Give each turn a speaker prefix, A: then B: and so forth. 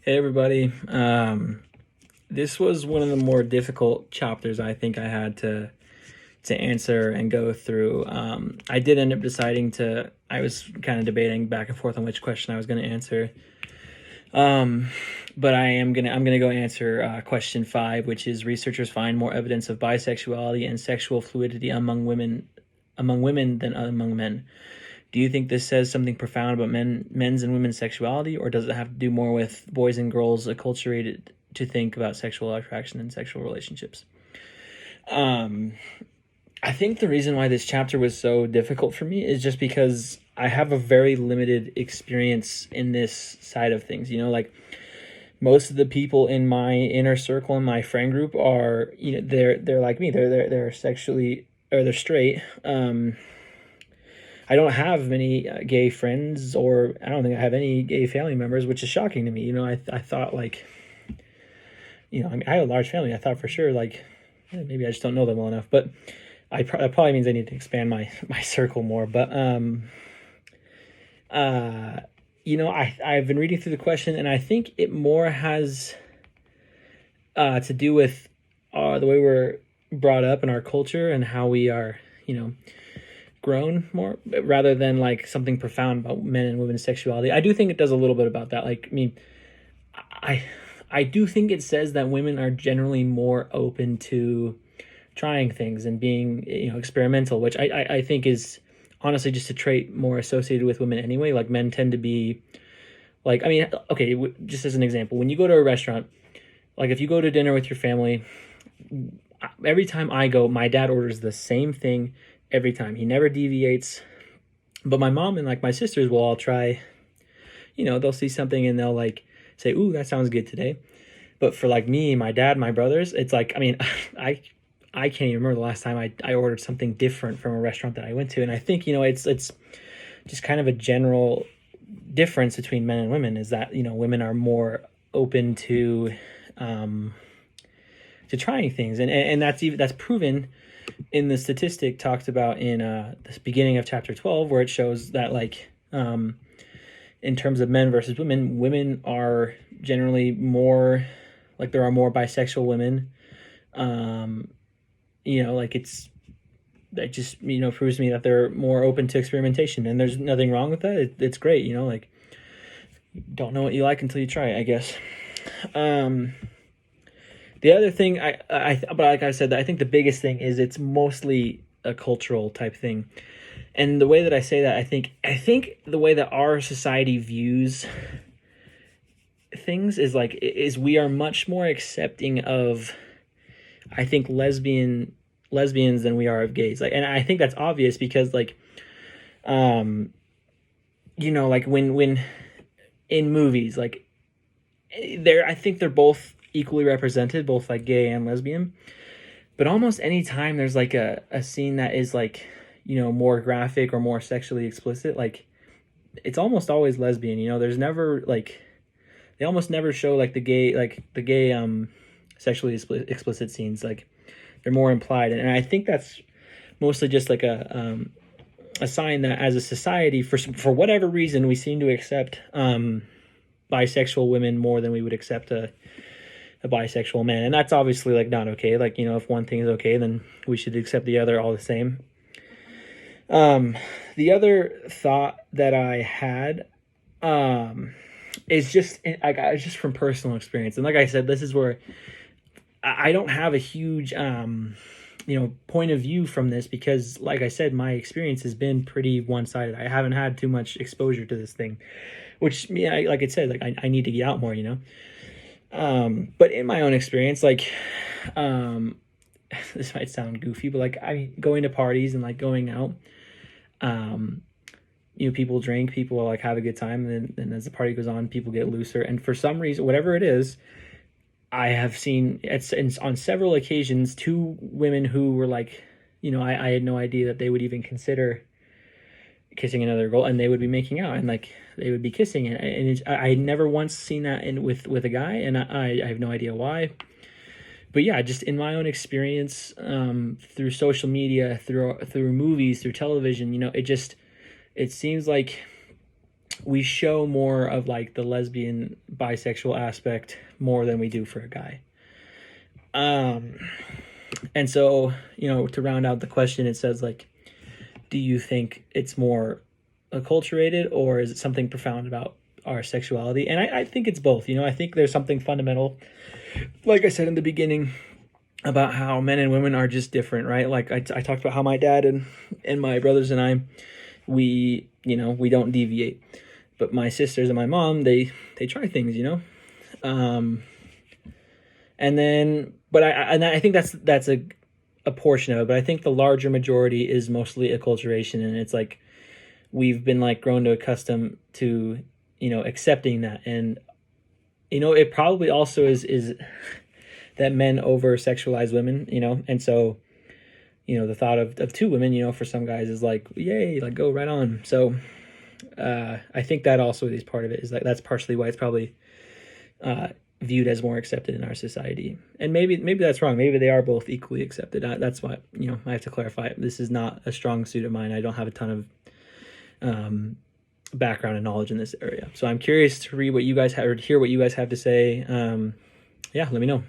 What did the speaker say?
A: Hey everybody. This was one of the more difficult chapters I think I had to answer and go through. I did end up deciding to. I was kind of debating back and forth on which question I was going to answer. But I'm gonna go answer question 5, which is researchers find more evidence of bisexuality and sexual fluidity among women than among men. Do you think this says something profound about men's and women's sexuality, or does it have to do more with boys and girls acculturated to think about sexual attraction and sexual relationships? I think the reason why this chapter was so difficult for me is just because I have a very limited experience in this side of things. Like most of the people in my inner circle in my friend group are, they're like me. They're sexually, or they're straight. I don't have many gay friends, or I don't think I have any gay family members, which is shocking to me. I thought like, I have a large family. I thought for sure like maybe I just don't know them well enough, but that probably means I need to expand my circle more. But I've been reading through the question, and I think it more has to do with the way we're brought up in our culture and how we are, grown more, rather than like something profound about men and women's sexuality. I do think it does a little bit about that. Like, I mean, I do think it says that women are generally more open to trying things and being, experimental, which I think is honestly just a trait more associated with women anyway. Like men tend to be like, I mean, okay, just as an example, when you go to a restaurant, like if you go to dinner with your family, every time I go, my dad orders the same thing every time. He never deviates. But my mom and like my sisters will all try, they'll see something and they'll like say, "Ooh, that sounds good today." But for like me, my dad, my brothers, it's like, I mean, I can't even remember the last time I ordered something different from a restaurant that I went to. And I think, it's just kind of a general difference between men and women is that, women are more open to trying things. And that's proven in the statistic talked about in the beginning of chapter 12, where it shows that like in terms of men versus women are generally more, like there are more bisexual women. Like that just, proves to me that they're more open to experimentation, and there's nothing wrong with that. It's great, like don't know what you like until you try it, I guess. The other thing but like I said, I think the biggest thing is it's mostly a cultural type thing. And the way that I say that, I think the way that our society views things is we are much more accepting of, I think, lesbians than we are of gays. Like, and I think that's obvious because like, like when in movies, like I think they're both equally represented, both like gay and lesbian. But almost any time there's like a scene that is like, more graphic or more sexually explicit, like it's almost always lesbian. There's never like, they almost never show like the gay sexually explicit scenes. Like they're more implied, and I think that's mostly just like a sign that as a society, for whatever reason, we seem to accept bisexual women more than we would accept a bisexual man. And that's obviously like not okay. Like, if one thing is okay, then we should accept the other all the same. The other thought that I had is just from personal experience. And like I said, this is where I don't have a huge point of view from this, because like I said, my experience has been pretty one-sided. I haven't had too much exposure to this thing, which, like it said, like I need to get out more, but in my own experience, like this might sound goofy, but like going to parties and like going out, people drink, people like have a good time, and then as the party goes on, people get looser. And for some reason, whatever it is, I have seen on several occasions 2 women who were like, I had no idea that they would even consider kissing another girl, and they would be making out, and like they would be kissing, and I had never once seen that with a guy, and I have no idea why. But yeah, just in my own experience, through social media, through movies, through television, it seems like we show more of like the lesbian bisexual aspect more than we do for a guy. And so, to round out the question, it says like, do you think it's more acculturated, or is it something profound about our sexuality? And I think it's both. I think there's something fundamental, like I said in the beginning, about how men and women are just different, right? Like I talked about how my dad and my brothers and I, we don't deviate, but my sisters and my mom, they try things, and then, but I think that's a portion of it, but I think the larger majority is mostly acculturation, and it's like we've been like grown to accustom to accepting that, and it probably also is that men over sexualize women, and so the thought of two women, for some guys is like, yay, like go right on. So I think that also is part of it, is like that's partially why it's probably viewed as more accepted in our society. And maybe that's wrong. Maybe they are both equally accepted. That's why I have to clarify. This is not a strong suit of mine. I don't have a ton of background and knowledge in this area. So I'm curious to read what you guys have, or hear what you guys have to say. Yeah, let me know.